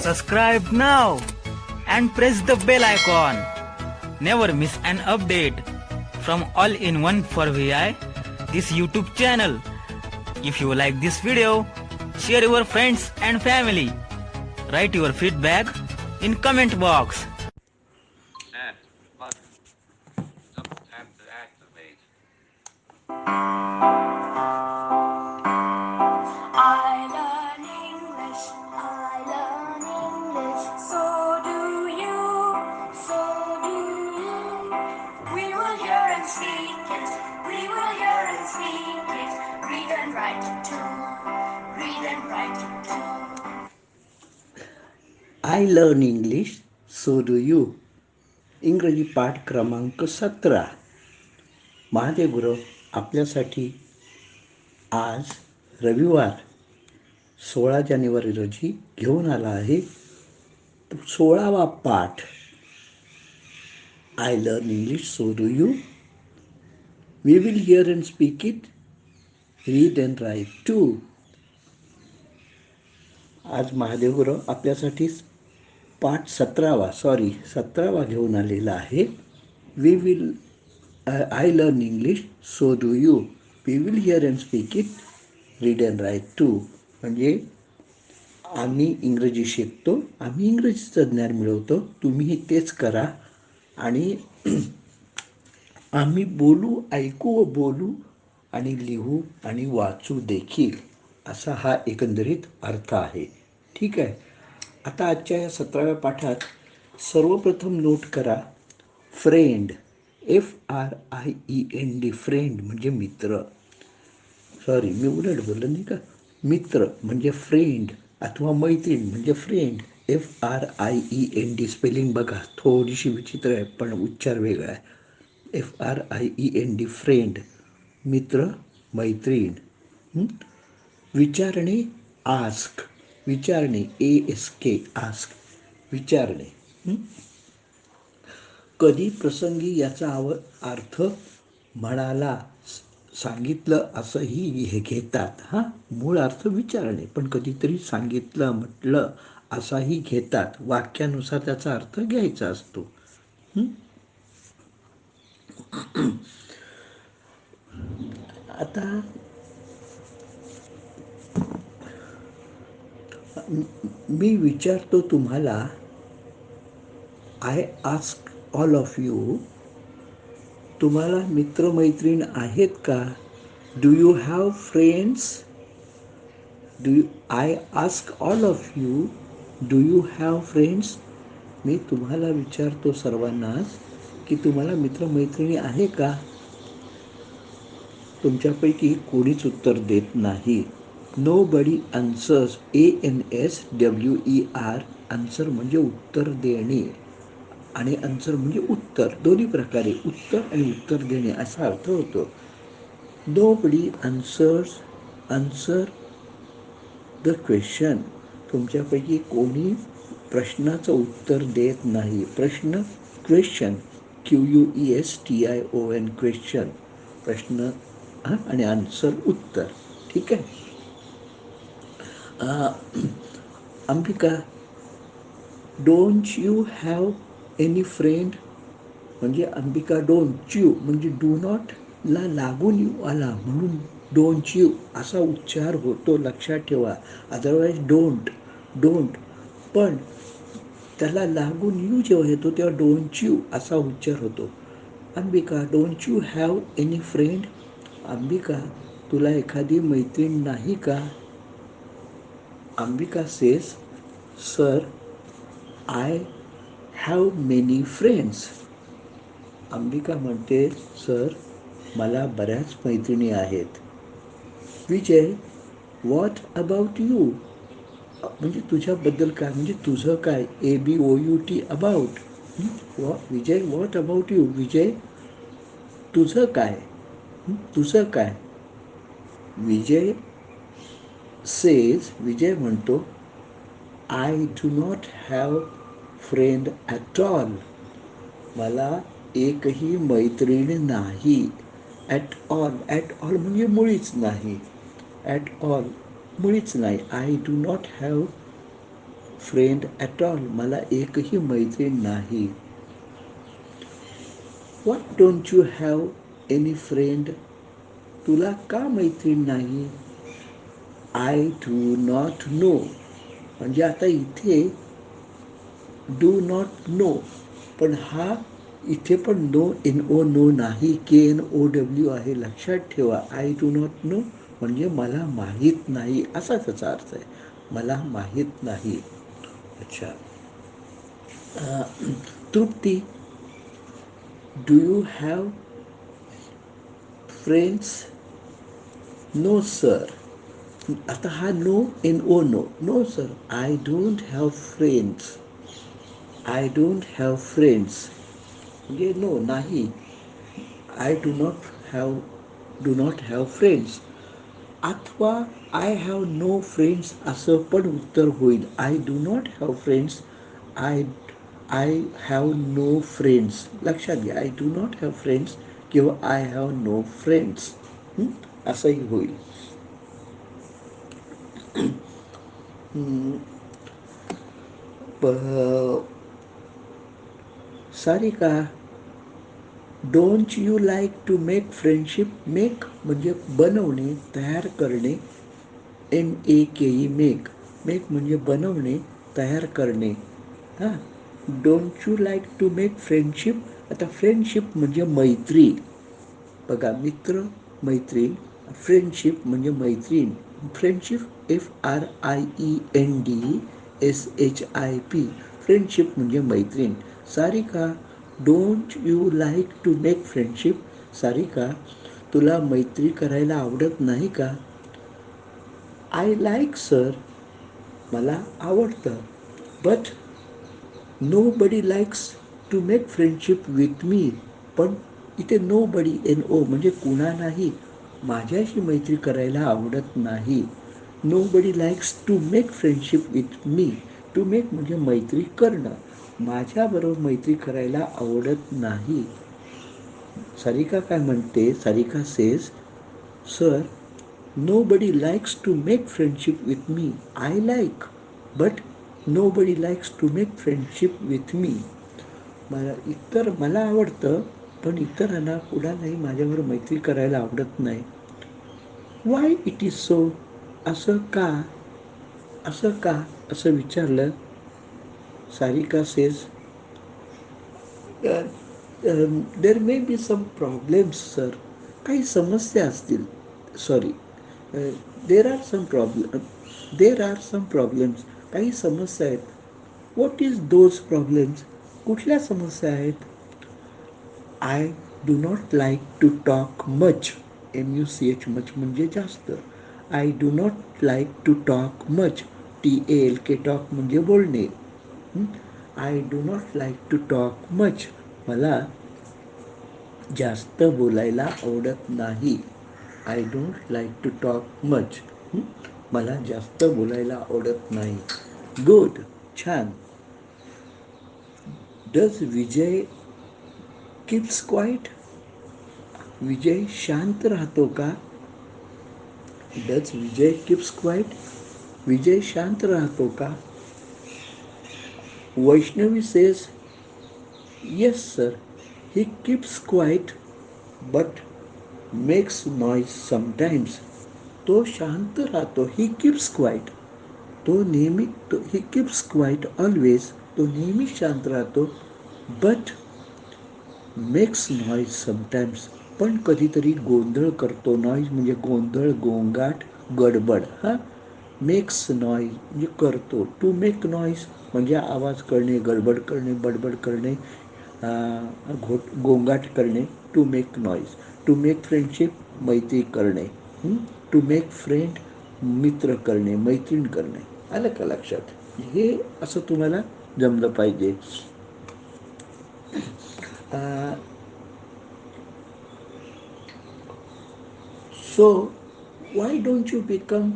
Subscribe now and press the bell icon. Never miss an update from All in One for VI, this YouTube channel. If you like this video, share your friends and family. Write your feedback in comment box. Add button. Tap to activate. I learn English, so do you, so do you. We will hear and speak it, we will hear and speak it, read and write it too, read and write it too. I learn English so do you. इंग्रजी पाठ क्रमांक 17. महादेव गुरव आपल्यासाठी आज रविवार 16 जानेवारी रोजी घेऊन आला आहे 16वा पाठ. I learn English so do you. We will hear and speak it, read and write too. आज महादेव गुरव आपल्यासाठी पाठ 17वा घेऊन आलेला आहे. We will I learn English so do you. We will hear and speak it, read and write too. म्हणजे आम्ही इंग्रजी शिकतो, आम्ही इंग्रजीचं ज्ञान मिळवतो, तुम्हीही तेच करा. आणि आम्ही बोलू, ऐकू व बोलू आणि लिहू आणि वाचू देखील, असा हा एकंदरीत अर्थ आहे. ठीक आहे. आता आजच्या या 17व्या पाठात सर्वप्रथम नोट करा फ्रेंड. FRIEND फ्रेंड म्हणजे मित्र. सॉरी, मी उलट बोललो नाही का. मित्र म्हणजे फ्रेंड अथवा मैत्रीण म्हणजे फ्रेंड. FRIEND स्पेलिंग बघा, थोडीशी विचित्र आहे पण उच्चार वेगळा आहे. FRIEND फ्रेंड, मित्र, मैत्रीण. विचारणे आस्क, विचारणे ASK आस्क, विचारणे. कधी प्रसंगी याचा अर्थ म्हणाला, सांगितलं असंही हे घेतात. मूळ अर्थ विचारणे, पण कधीतरी सांगितलं, म्हटलं असाही घेतात. वाक्यानुसार त्याचा अर्थ घ्यायचा असतो. आता मी विचारतो तुम्हाला, I ask all of you, तुम्हाला मित्रमैत्रीण आहेत का? Do you have friends? I ask all of you, do you have friends? मी तुम्हाला विचारतो सर्वांनाच की तुम्हाला मित्रमैत्रिणी आहे का? तुमच्यापैकी कोणीच उत्तर देत नाही. Nobody answers. ANSWER. आन्सर म्हणजे उत्तर देणे आणि आन्सर म्हणजे उत्तर. दोन्ही प्रकारे उत्तर आणि उत्तर देणे असा अर्थ होतो. Nobody answer the question. तुमच्यापैकी कोणी प्रश्नाचं उत्तर देत नाही. प्रश्न क्वेश्चन, QUESTION क्वेश्चन, प्रश्न आणि आन्सर उत्तर. ठीक आहे. Ambika, don't you have any friend? म्हणजे अंबिका, डोंट यू म्हणजे डू नॉट ला लागून यू आला म्हणून डोंट यू असा उच्चार होतो, लक्षात ठेवा. अदरवाईज डोंट पण त्याला लागून यू जेव्हा येतो तेव्हा डोंट यू असा उच्चार होतो. Ambika, don't you have any friend? Ambika, तुला एखादी मैत्रीण नाही का? Ambika says, sir, I have many friends. Ambika म्हणते, सर, मला बऱ्याच मैत्रिणी आहेत. Vijay, what about you? म्हणजे तुझ्याबद्दल काय, म्हणजे तुझं काय? ABOUT about. Vijay, what about you? Vijay, तुझं काय? तुझं काय? विजय सेज, विजय म्हणतो, I do not have friend at all. मला एकही मैत्रीण नाही. ॲट ऑल म्हणजे मुळीच नाही. ॲट ऑल मुळीच नाही. I do not have friend at all. मला एकही मैत्रीण नाही. What don't you have any friend. तुला का मैत्रीण नाही. I do not know. म्हणजे आता इथे डू नॉट नो, पण हा इथे पण नो NO नो नाही, KNOW आहे. लक्षात ठेवा. आय डू नॉट नो म्हणजे मला माहीत नाही असा त्याचा अर्थ आहे. मला माहीत नाही. अच्छा. Trupti, do you have friends. No sir. आता हा no NO no. No sir, I don't have friends. I don't have friends म्हणजे नो नाही. I do not have friends. अथवा आय हॅव नो फ्रेंड्स असं पण उत्तर होईल. I do not have friends. I I have no friends. लक्षात घ्या. I do not have friends किंवा आय हॅव नो फ्रेंड्स असंही होईल. Sarika, don't you like to make friendship. Make म्हणजे बनवणे, तयार करणे. MEKE make. मेक म्हणजे बनवणे, तयार करणे. हां. Don't you like to make friendship. आता फ्रेंडशिप म्हणजे मैत्री. बघा, मित्र, मैत्रीण. फ्रेंडशिप म्हणजे मैत्रीण. Friendship FRIENDSHIP. फ्रेंडशिप म्हणजे मैत्रीण. Sarika, don't you like to make friendship. Sarika, तुला मैत्री करायला आवडत नाही का. I like sir. मला आवडतं. But nobody likes to make friendship with me. पण इथे नो बडी NO म्हणजे कुणालाही माझ्याशी मैत्री करायला आवडत नाही. Nobody likes to make friendship with me. To make म्हणजे मैत्री करणं. माझ्याबरोबर मैत्री करायला आवडत नाही. सारिका काय म्हणते. Sarika says, sir, nobody likes to make friendship with me. I like, but nobody likes to make friendship with me. मला आवडतं, पण इतरांना कुणालाही माझ्याबरोबर मैत्री करायला आवडत नाही. Why it is so. असं का. असं का असं विचारलं. Sarika says, there may be some problems sir. काही समस्या असतील. Sorry, there are some problems. काही समस्या आहेत. What is those problems. कुठल्या समस्या आहेत. I do not like to talk much. MUCH much म्हणजे जास्त. I do not like to talk much. TALK talk म्हणजे बोलणे. I do not like to talk much. मला जास्त बोलायला आवडत नाही. I don't like to talk much. मला जास्त बोलायला आवडत नाही. गुड. छान. Does Vijay keeps quiet. Vijay शांत राहतो का. Does Vijay keeps quiet. Vijay शांत राहतो का. Vaishnavi says, yes sir, he keeps quiet but makes noise sometimes. तो शांत राहतो. He keeps quiet. He keeps quiet always. तो नेहमी शांत राहतो. But makes noise sometimes. पण कधीतरी गोंधळ करतो. नॉईज म्हणजे गोंधळ, गोंगाट, गडबड. मेक्स नॉईज म्हणजे करतो. टू मेक नॉईज म्हणजे आवाज करणे, गडबड करणे, बडबड करणे, गोंगाट करणे. To make noise. To make friendship मैत्री करणे. टू मेक फ्रेंड मित्र करणे, मैत्रीण करणे. आलं का लक्षात. हे असं तुम्हाला जमलं पाहिजे. So why don't you become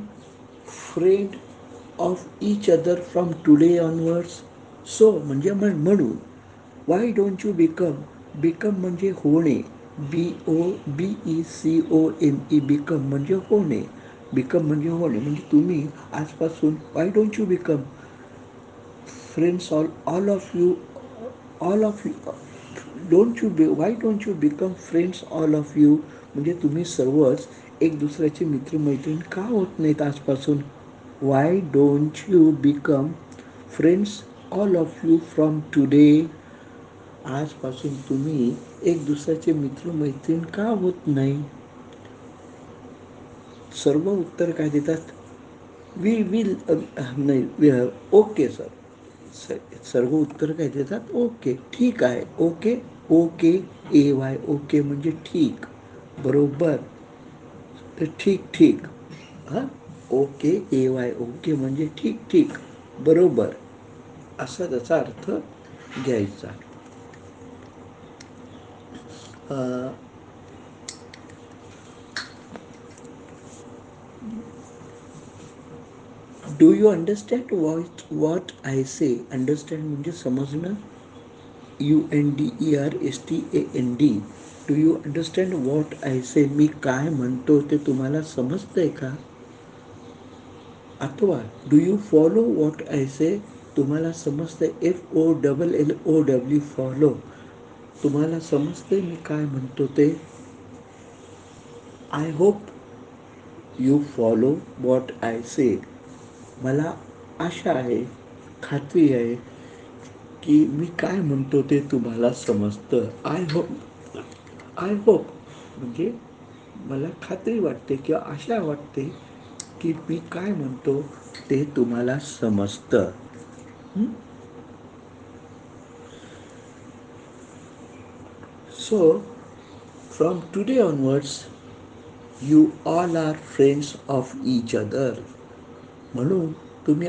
friend of each other from today onwards. So म्हणजे म्हणून. वाय डोंट यू बिकम म्हणजे होणे. BECOME. बिकम म्हणजे होणे. बिकम म्हणजे होणे म्हणजे तुम्ही आजपासून. Why don't you become. friends, all of you, why don't you become friends all of you? म्हणजे तुम्ही सर्वच एक दुसऱ्याचे मित्रमैत्रीण का होत नाहीत आजपासून? Why don't you become friends all of you from today? आजपासून तुम्ही एक दुसऱ्याचे मित्रमैत्रीण का होत नाही? सर्व उत्तर काय देतात? वी विल नाही, ओके सर. सर्व उत्तर काय देतात? ओके, ठीक आहे. ओके, ओके, AY, ओके म्हणजे ठीक, बरोबर. तर ठीक ठीक, हां, ओके AY, ओके म्हणजे ठीक ठीक, बरोबर, असा त्याचा अर्थ घ्यायचा. Do you understand what I say? Understand म्हणजे समजणं. UNDERSTAND. Do you understand what I say? मी काय म्हणतो ते तुम्हाला समजतंय का? अथवा do you follow what I say? तुम्हाला समजतंय? FOLLOW, follow. तुम्हाला समजतंय मी काय म्हणतो ते? I hope you follow what I say. मला आशा आहे, खात्री आहे की मी काय म्हणतो ते तुम्हाला समजतं. आय होप म्हणजे मला खात्री वाटते किंवा आशा वाटते की मी काय म्हणतो ते तुम्हाला समजतं. So from today onwards you all are friends of each other. म्हणून तुम्ही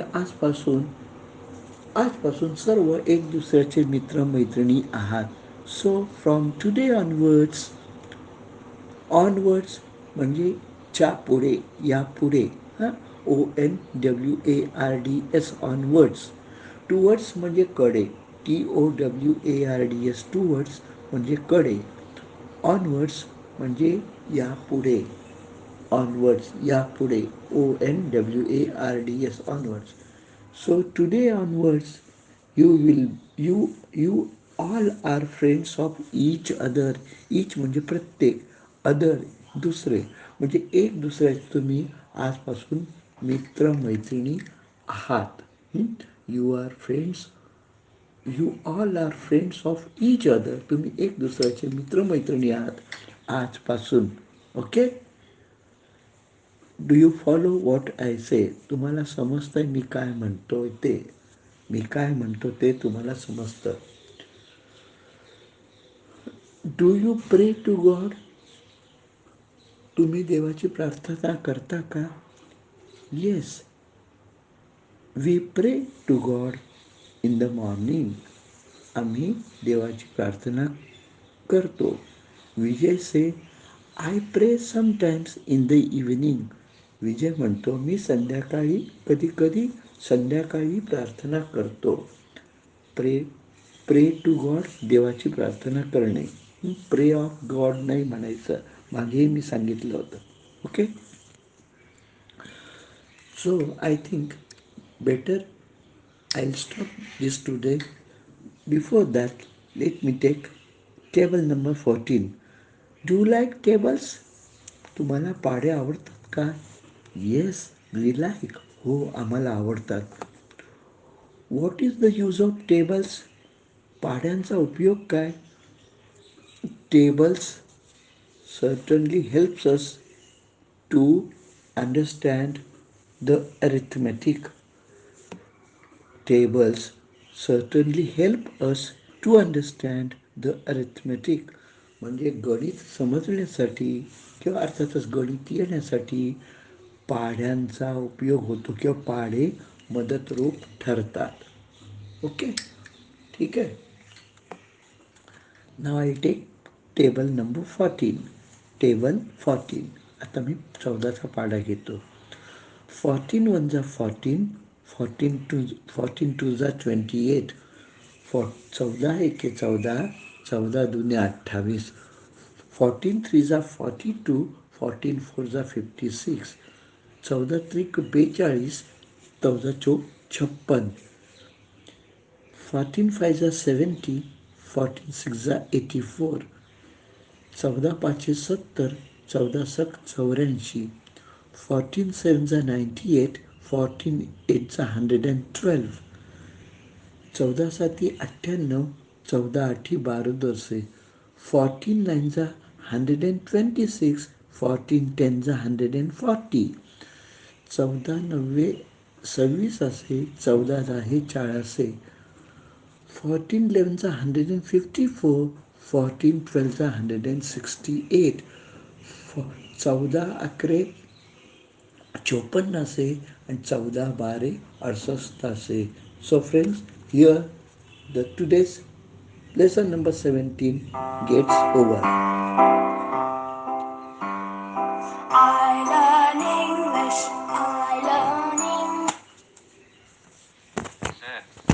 आजपासून सर्व एक दुसऱ्याचे मित्रमैत्रिणी आहात. सो फ्रॉम टुडे ऑनवर्ड्स म्हणजे च्या पुढे, या पुढे, हां, ONWARDS, ऑनवर्ड्स. टुवर्ड्स म्हणजे कडे, TOWARDS, टुवर्ड्स म्हणजे कडे. ऑनवर्ड्स म्हणजे या पुढे, ऑनवर्ड्स या पुढे, ONWARDS, onwards. So today onwards you all are friends of each other. Each म्हणजे प्रत्येक, अदर दुसरे, म्हणजे एक दुसऱ्याचे तुम्ही आजपासून मित्रमैत्रिणी आहात. You all are friends of each other. तुम्ही एक दुसऱ्याचे मित्रमैत्रिणी आहात आजपासून. Okay. Do you follow what I say? तुम्हाला समजतंय मी काय म्हणतोय ते? मी काय म्हणतो ते तुम्हाला समजतं. Do you pray to God? तुम्ही देवाची प्रार्थना करता का? Yes, we pray to God in the morning. आम्ही देवाची प्रार्थना करतो. Vijay says I pray sometimes in the evening. Vijay म्हणतो मी संध्याकाळी, कधी संध्याकाळी प्रार्थना करतो. प्रे टू गॉड, देवाची प्रार्थना करणे. प्रे ऑफ गॉड नाही म्हणायचं, मागेही मी सांगितलं होतं. Okay. So I think better I'll stop this today. Before that, let me take table number 14. Do you like tables? तुम्हाला पाढे आवडतात का? Yes, we like. हो, आम्हाला आवडतात. What is the use of tables? पाढ्यांचा उपयोग काय? Tables certainly helps us to understand the arithmetic. Tables certainly help us to understand the arithmetic. म्हणजे गणित समजण्यासाठी किंवा अर्थातच गणित येण्यासाठी पाढ्यांचा उपयोग होतो किंवा पाढे मदतरूप ठरतात. ओके, ठीक आहे. Now I take table number 14. Table 14. आता मी 14चा पाढा घेतो. 14 1 जा 14, 14 2 जा 28, 14 1 14, 14 2 28, 14 3 जा 42, 14 4 जा 56, 14 3 42, 14 4 56, 14 5 70, 14 6 84, 14 5 70, 14 7 84, 14 7 98, 14 8 112, 14 7 98, 14 8 12 से, 14 9 126, 14 10 140, 14 9 26 असे, 14 10 40, 14 11 154, 14 12 168, 14 11 54 असे and 14 12 68 असे. So friends, here the today's lesson number 17 gets over. I learn English. I learn English. Set.